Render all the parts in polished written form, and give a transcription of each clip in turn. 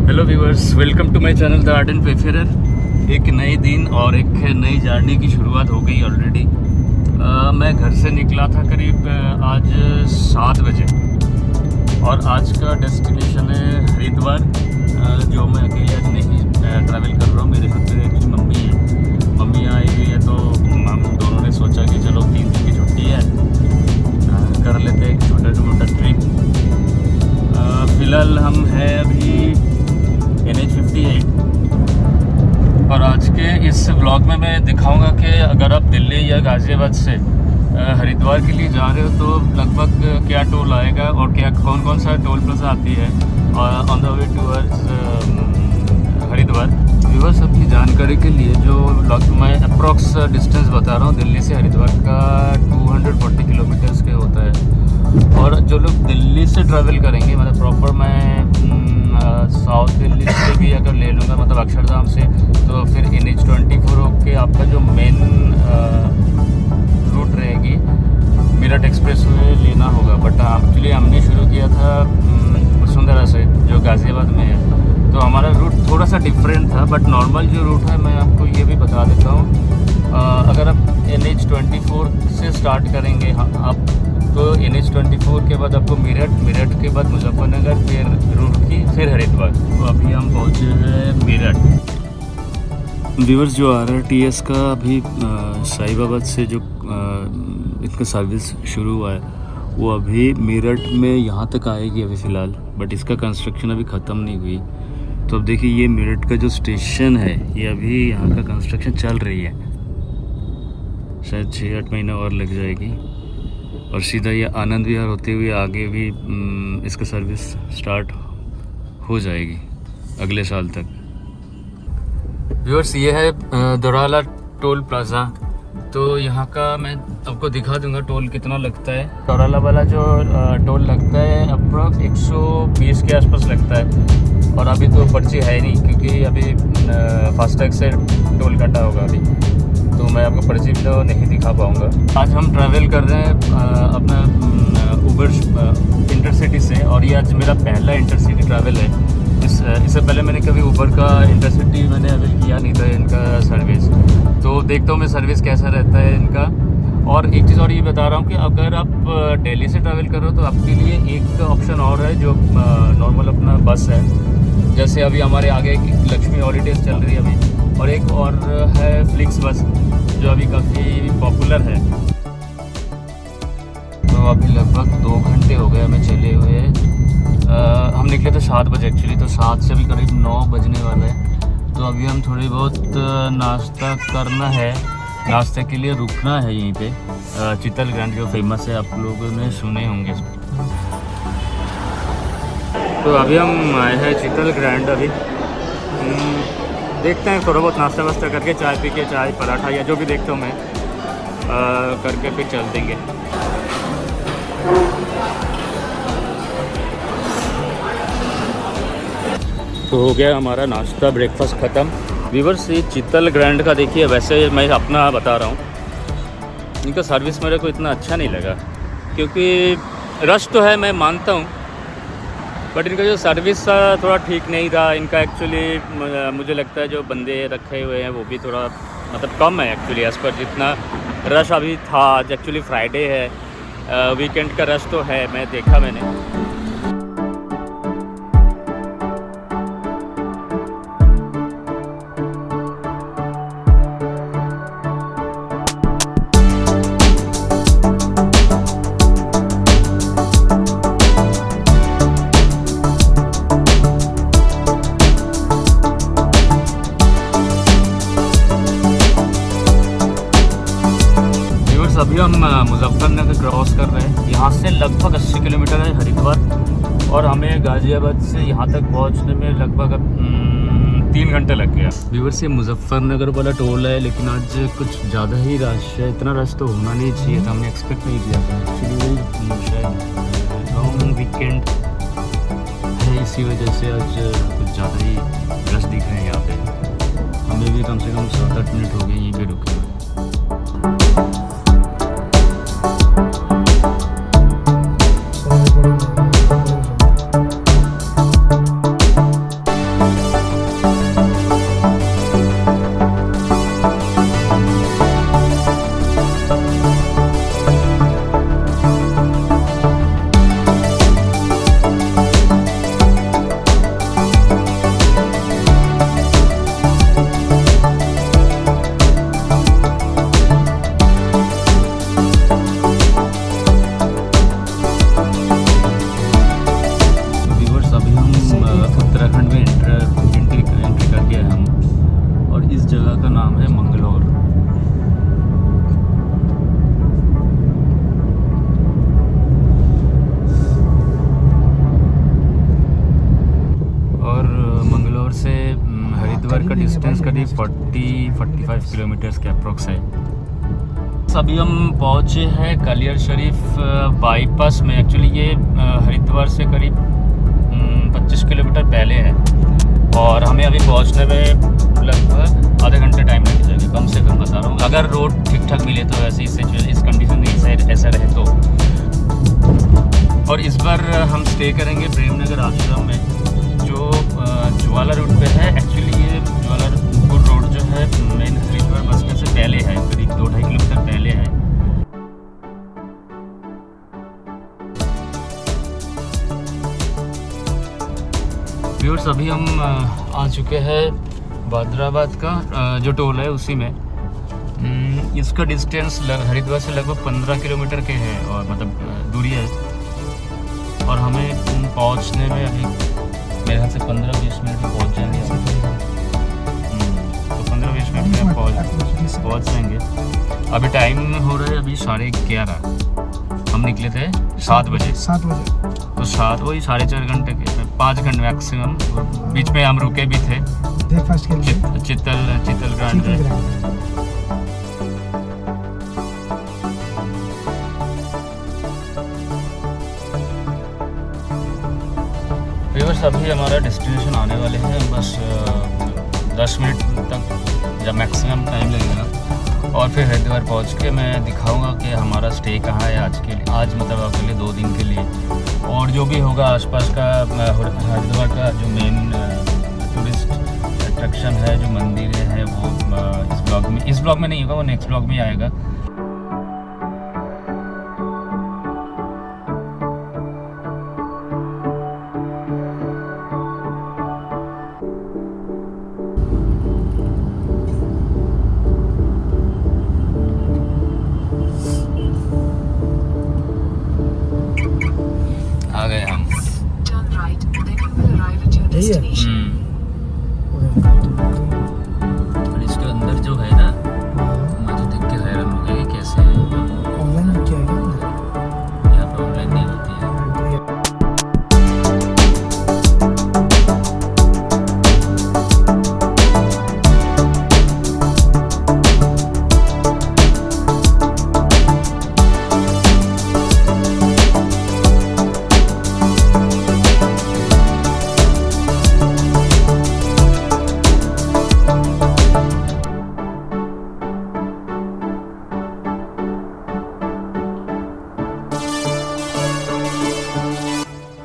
Hello viewers, welcome to my channel the Art and Wayfarer. एक नए दिन और एक नई जर्नी की शुरुआत हो गई ऑलरेडी। मैं घर से निकला था करीब आज 7 बजे और आज का डेस्टिनेशन है हरिद्वार। जो मैं अकेले आज नहीं ट्रैवल कर रहा हूँ, मेरे साथ में एक्चुअली मम्मी आई हुई है, तो हम दोनों ने सोचा कि चलो 3 दिन की छुट्टी है, कर लेते हैं एक छोटा मोटा ट्रिप। फ़िलहाल हम हैं अभी NH58 और आज के इस व्लॉग में मैं दिखाऊंगा कि अगर आप दिल्ली या गाज़ियाबाद से हरिद्वार के लिए जा रहे हो तो लगभग क्या टोल आएगा और क्या कौन सा टोल प्लाजा आती है on the way towards Haridwar. Viewers, सबकी जानकारी के लिए जो मैं अप्रॉक्स डिस्टेंस बता रहा हूँ दिल्ली से हरिद्वार का 240 किलोमीटर्स के होता है। और जो लोग दिल्ली से ट्रैवल करेंगे, मतलब प्रॉपर मैं साउथ दिल्ली से भी अगर ले लूँगा, मतलब अक्षरधाम से, तो फिर NH24 होके आपका जो मेन रूट रहेगी मेरठ एक्सप्रेस वे लेना होगा। बट एक्चुअली हमने शुरू किया था वसुंधरा से, जो गाज़ियाबाद में है, तो हमारा रूट थोड़ा सा डिफरेंट था। बट नॉर्मल जो रूट है मैं आपको ये भी बता देता हूँ। अगर आप NH24 से स्टार्ट करेंगे आप, तो NH24 के बाद आपको मेरठ के बाद मुजफ्फरनगर, फिर रुड़की, फिर हरिद्वार। तो अभी हम पहुँचे हैं मेरठ। व्यूअर्स, जो RRTS का अभी साहिबाबाद से जो इनका सर्विस शुरू हुआ है, वो अभी मेरठ में यहाँ तक आएगी अभी फ़िलहाल, बट इसका कंस्ट्रक्शन अभी ख़त्म नहीं हुई। तो अब देखिए, ये मेरठ का जो स्टेशन है, ये अभी यहाँ का कंस्ट्रक्शन चल रही है, शायद 6-8 महीना और लग जाएगी। और सीधा ये आनंद विहार होते हुए आगे भी इसका सर्विस स्टार्ट हो जाएगी अगले साल तक। व्यूअर्स, ये है दोराला टोल प्लाज़ा। तो यहाँ का मैं आपको दिखा दूंगा टोल कितना लगता है। दोराला वाला जो टोल लगता है अप्रॉक्स 120 के आसपास लगता है। और अभी तो पर्ची है नहीं, क्योंकि अभी फास्टैग से टोल कटा होगा अभी, तो मैं आपको पर्ची भी तो नहीं दिखा पाऊँगा। आज हम ट्रैवल कर रहे हैं अपना उबर इंटरसिटी से, और ये आज मेरा पहला इंटरसिटी ट्रैवल है। इससे पहले मैंने कभी उबर का इंटरसिटी मैंने अवेल किया नहीं था, इनका सर्विस। तो देखता हूँ मैं सर्विस कैसा रहता है इनका। और एक चीज़ और ये बता रहा हूँ कि अगर आप दिल्ली से ट्रैवल कर रहे हो तो आपके लिए एक ऑप्शन और है, जो नॉर्मल अपना बस है। जैसे अभी हमारे आगे लक्ष्मी हॉलीडेज़ चल रही है अभी, और एक और है फ्लिक्स बस, जो अभी काफ़ी पॉपुलर है। तो अभी लगभग 2 घंटे हो गए हमें चले हुए। हम निकले थे 7 बजे एक्चुअली, तो 7 से अभी करीब 9 बजने वाला है। तो अभी हम थोड़ी बहुत नाश्ता करना है, नाश्ते के लिए रुकना है यहीं पे। चितल ग्रैंड जो फेमस है, आप लोगों ने सुने होंगे। तो अभी हम आए हैं चितल ग्रैंड। अभी देखते हैं, थोड़ा बहुत नाश्ता वास्ता करके, चाय पी के, चाय पराठा या जो भी देखता हूँ मैं करके फिर चल देंगे। तो हो गया हमारा नाश्ता, ब्रेकफास्ट ख़त्म। व्यूअर्स, ये चितल ग्रैंड का देखिए, वैसे मैं अपना बता रहा हूँ, इनका सर्विस मेरे को इतना अच्छा नहीं लगा, क्योंकि रश तो है मैं मानता हूँ, बट इनका जो सर्विस थोड़ा ठीक नहीं था। इनका एक्चुअली मुझे लगता है जो बंदे रखे हुए हैं वो भी थोड़ा मतलब कम है एक्चुअली, एज़ पर जितना रश अभी था। आज एक्चुअली फ्राइडे है, वीकेंड का रश तो है, मैं देखा मैंने। अभी हम मुजफ्फरनगर क्रॉस कर रहे हैं। यहाँ से लगभग 80 किलोमीटर है हरिद्वार, और हमें गाज़ियाबाद से यहाँ तक पहुँचने में लगभग 3 घंटे लग गया। व्यूअर, से मुजफ्फरनगर वाला टोल है, लेकिन आज कुछ ज़्यादा ही रश है। इतना रश तो होना नहीं चाहिए था, हमने एक्सपेक्ट नहीं किया था। एक्चुअली शायद लॉन्ग वीकेंड है, इसी वजह से आज कुछ ज़्यादा ही रश दिख रहे हैं यहाँ पे। हमें भी कम से कम 7-8 मिनट हो गए यहीं पे रुके हुए। हरिद्वार का डिस्टेंस करीब 40-45 किलोमीटर्स के अप्रोक्स है। अभी हम पहुँचे हैं कालियर शरीफ बाईपास में। एक्चुअली ये हरिद्वार से करीब 25 किलोमीटर पहले है और हमें अभी पहुँचने में लगभग आधे घंटे टाइम लग जाएगा, कम से कम बता रहा हूँ, अगर रोड ठीक ठाक मिले तो। ऐसे इस कंडीशन में ऐसा रहे तो। और इस बार हम स्टे करेंगे प्रेमनगर आश्रम में, जो ज्वाला रोड पे है। एक्चुअली ये ज्वाला रोड जो है मेन हरिद्वार बस स्टैंड से पहले है, करीब 2-2.5 किलोमीटर पहले है। व्यूअर्स, अभी हम आ चुके हैं भाद्राबाद का जो टोल है उसी में। इसका डिस्टेंस हरिद्वार से लगभग 15 किलोमीटर के है और मतलब दूरी है। और हमें पहुंचने में अभी मेरे ख्याल से 15-20 मिनट में पहुंच जाएंगे। तो 15-20 मिनट में पहुंच जाएंगे। अभी टाइम हो रहा है अभी 11:30। हम निकले थे 7 बजे। तो 7 वही 4.5 घंटे के, 5 घंटे मैक्सिमम। बीच में हम रुके भी थे चित्तल व्यूअर्स, अभी हमारा डेस्टिनेशन आने वाले हैं। बस 10 मिनट तक या मैक्सिमम टाइम लगेगा और फिर हरिद्वार पहुंच के मैं दिखाऊंगा कि हमारा स्टे कहाँ है आज के लिए। आज मतलब आपके लिए 2 दिन के लिए, और जो भी होगा आसपास का हरिद्वार का जो मेन टूरिस्ट अट्रैक्शन है, जो मंदिर है, वो इस ब्लॉग में नहीं होगा, वो नेक्स्ट ब्लॉग में आएगा। और इसके अंदर जो है ना, मुझे देख के हैरान हो गया कैसे ऑनलाइन क्या है, यहाँ पे ऑनलाइन नहीं होती है।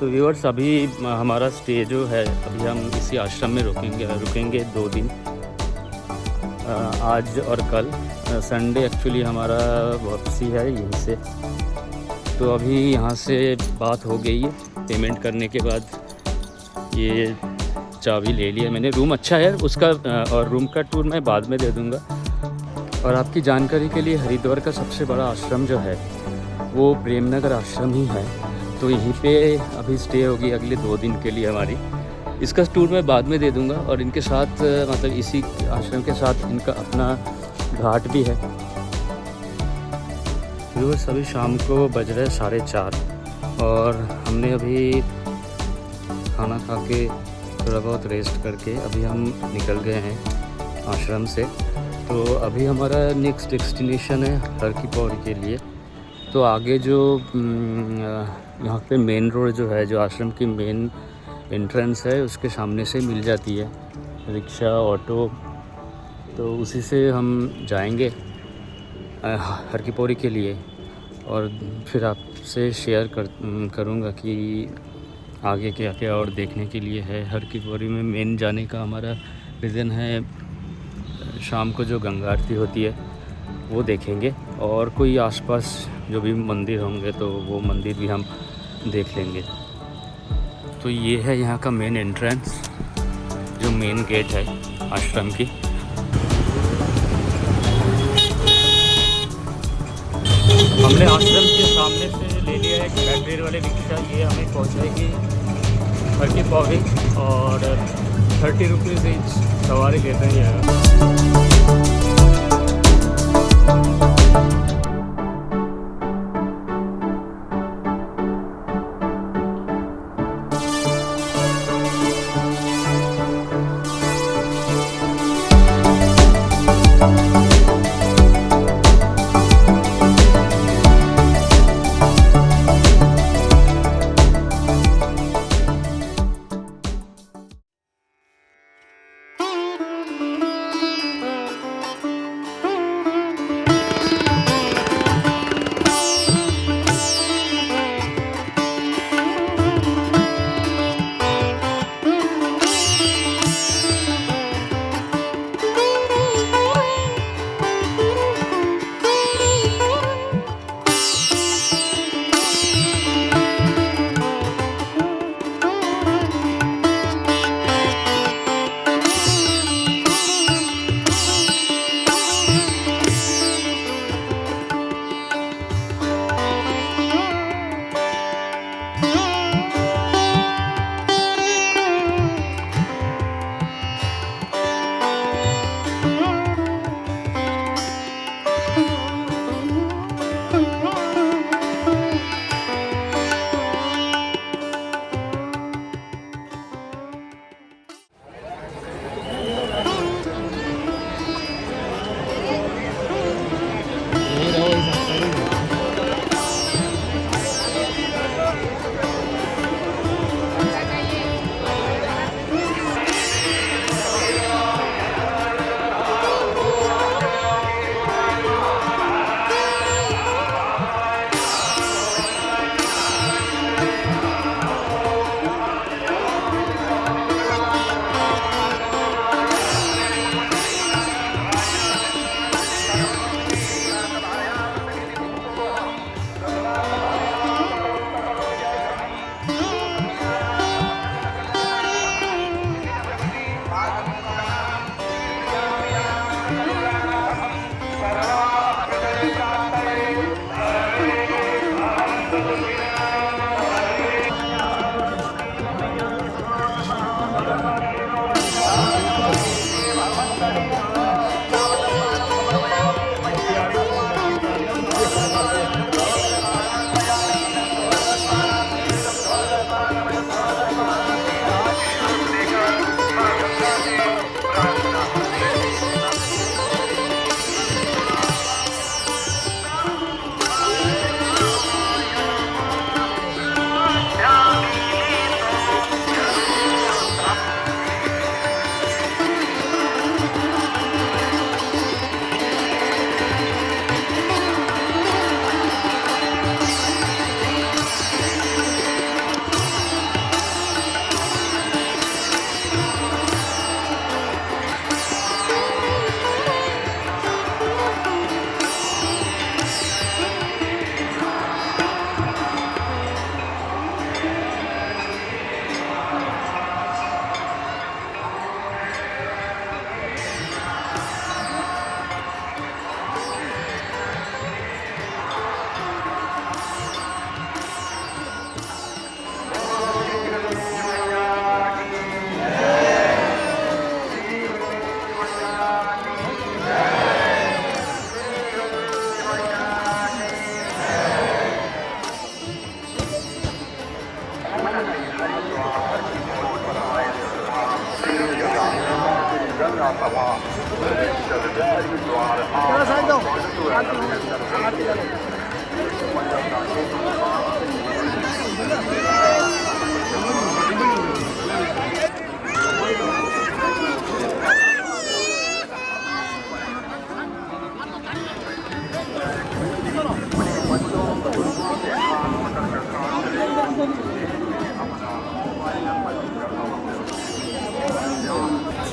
तो व्यूअर्स, अभी हमारा स्टे जो है, अभी हम इसी आश्रम में रुकेंगे 2 दिन, आज और कल। संडे एक्चुअली हमारा वापसी है यहीं से। तो अभी यहाँ से बात हो गई है, पेमेंट करने के बाद ये चाबी ले लिया मैंने। रूम अच्छा है उसका, और रूम का टूर मैं बाद में दे दूँगा। और आपकी जानकारी के लिए, हरिद्वार का सबसे बड़ा आश्रम जो है वो प्रेमनगर आश्रम ही है। तो यहीं पे अभी स्टे होगी अगले 2 दिन के लिए हमारी। इसका टूर मैं बाद में दे दूंगा। और इनके साथ मतलब इसी आश्रम के साथ इनका अपना घाट भी है। व्यूअर्स, अभी शाम को बज रहे 4:30 और हमने अभी खाना खा के थोड़ा बहुत रेस्ट करके अभी हम निकल गए हैं आश्रम से। तो अभी हमारा नेक्स्ट डेस्टिनेशन है हर की पौड़ी के लिए। तो आगे जो यहाँ पे मेन रोड जो है, जो आश्रम की मेन एंट्रेंस है, उसके सामने से मिल जाती है रिक्शा, ऑटो। तो उसी से हम जाएंगे हर की पौड़ी के लिए। और फिर आपसे शेयर करूँगा कि आगे क्या क्या और देखने के लिए है। हर की पौड़ी में मेन जाने का हमारा रीज़न है, शाम को जो गंगा आरती होती है वो देखेंगे, और कोई आसपास जो भी मंदिर होंगे तो वो मंदिर भी हम देख लेंगे। तो ये है यहाँ का मेन एंट्रेंस, जो मेन गेट है आश्रम की। हमने आश्रम के सामने से ले लिया है बैटरी वाले रिक्शा। ये हमें पहुँचाएगी हर की पौड़ी और 30 रुपीज़ ईच सवारी लेते हैं।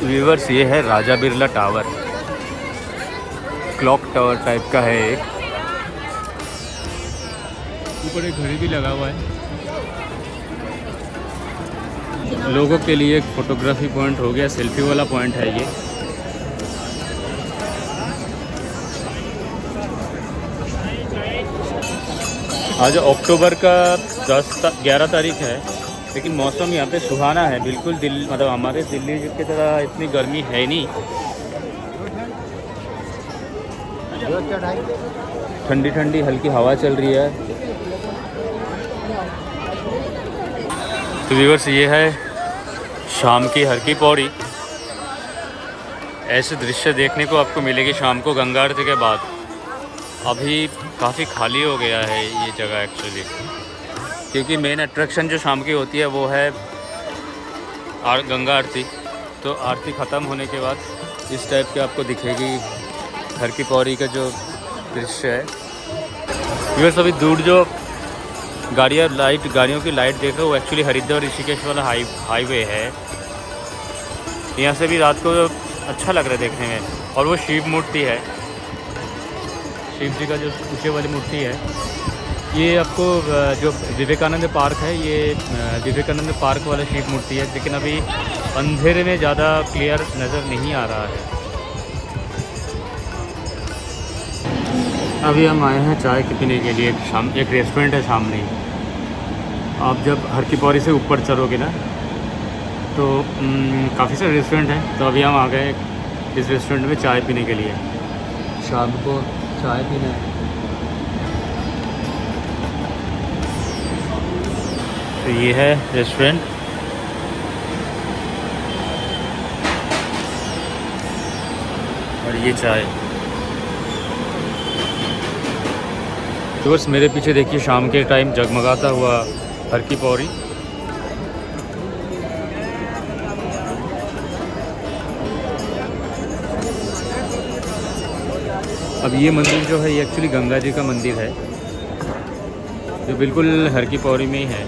व्यूवर्स, ये है Raja Birla tower. Clock tower type का है एक। ऊपर एक घड़ी भी लगा हुआ है। लोगों के लिए एक फोटोग्राफी पॉइंट हो गया, सेल्फी वाला पॉइंट है ये। आज अक्टूबर का 11 तारीख है, लेकिन मौसम यहाँ पे सुहाना है बिल्कुल। मतलब हमारे दिल्ली की तरह इतनी गर्मी है नहीं, ठंडी ठंडी हल्की हवा चल रही है। तो व्यूअर्स, ये है शाम की हर की पौड़ी। ऐसे दृश्य देखने को आपको मिलेगी शाम को गंगा आरती के बाद। अभी काफ़ी खाली हो गया है ये जगह एक्चुअली, क्योंकि मेन अट्रैक्शन जो शाम की होती है वो है गंगा आरती। तो आरती ख़त्म होने के बाद इस टाइप के आपको दिखेगी हर की पौड़ी का जो दृश्य है। ये अभी दूर जो गाड़ियों की लाइट देख रहे हो, वो एक्चुअली हरिद्वार ऋषिकेश वाला हाईवे है। यहाँ से भी रात को अच्छा लग रहा है देखने में। और वो शिव मूर्ति है, शिव जी का जो ऊँचे वाली मूर्ति है। ये आपको जो विवेकानंद पार्क है, ये विवेकानंद पार्क वाला शिव मूर्ति है, लेकिन अभी अंधेरे में ज़्यादा क्लियर नज़र नहीं आ रहा है। अभी हम आए हैं चाय पीने के लिए। एक रेस्टोरेंट है सामने ही। आप जब हर की पौड़ी से ऊपर चढ़ोगे ना, तो काफ़ी सारे रेस्टोरेंट हैं। तो अभी हम आ गए इस रेस्टोरेंट में चाय पीने के लिए। शाम को चाय पीना है। तो ये है रेस्टोरेंट। और ये चाय। तो बस मेरे पीछे देखिए शाम के टाइम जगमगाता हुआ हर की पौड़ी। अब ये मंदिर जो है ये एक्चुअली गंगा जी का मंदिर है, जो बिल्कुल हर की पौड़ी में ही है।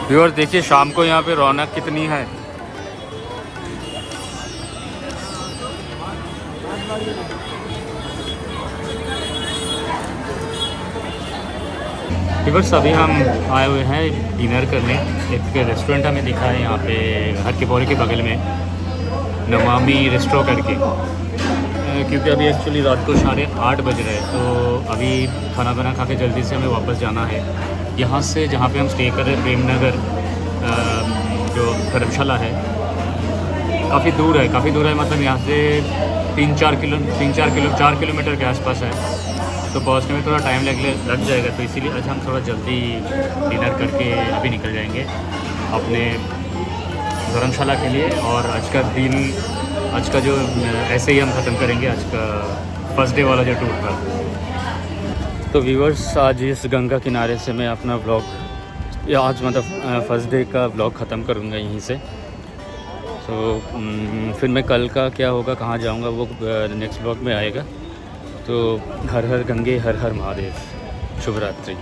व्यूअर्स देखिए शाम को यहाँ पे रौनक कितनी है। व्यूअर्स अभी हम आए हुए हैं डिनर करने। एक रेस्टोरेंट हमें दिखा है यहाँ पे हर की पौड़ी के बगल में, नमामि रेस्टोरेंट करके। क्योंकि अभी एक्चुअली रात को 8:30 बज रहे हैं, तो अभी खाना बना खा के जल्दी से हमें वापस जाना है यहाँ से, जहाँ पे हम स्टे कर रहे हैं प्रेमनगर जो धर्मशाला है। काफ़ी दूर है मतलब यहाँ से 4 किलोमीटर के आसपास है। तो पहुँचने में थोड़ा टाइम लग जाएगा, तो इसीलिए आज हम थोड़ा जल्दी डिनर करके अभी निकल जाएंगे अपने धर्मशाला के लिए। और आज का जो ऐसे ही हम ख़त्म करेंगे आज का फर्स्ट डे वाला जो टूर था। तो व्यूअर्स आज इस गंगा किनारे से मैं अपना व्लॉग ये आज मतलब फर्स्ट डे का व्लॉग ख़त्म करूँगा यहीं से। तो फिर मैं कल का क्या होगा, कहाँ जाऊँगा, वो नेक्स्ट व्लॉग में आएगा। तो हर हर गंगे हर हर महादेव। शुभ रात्रि।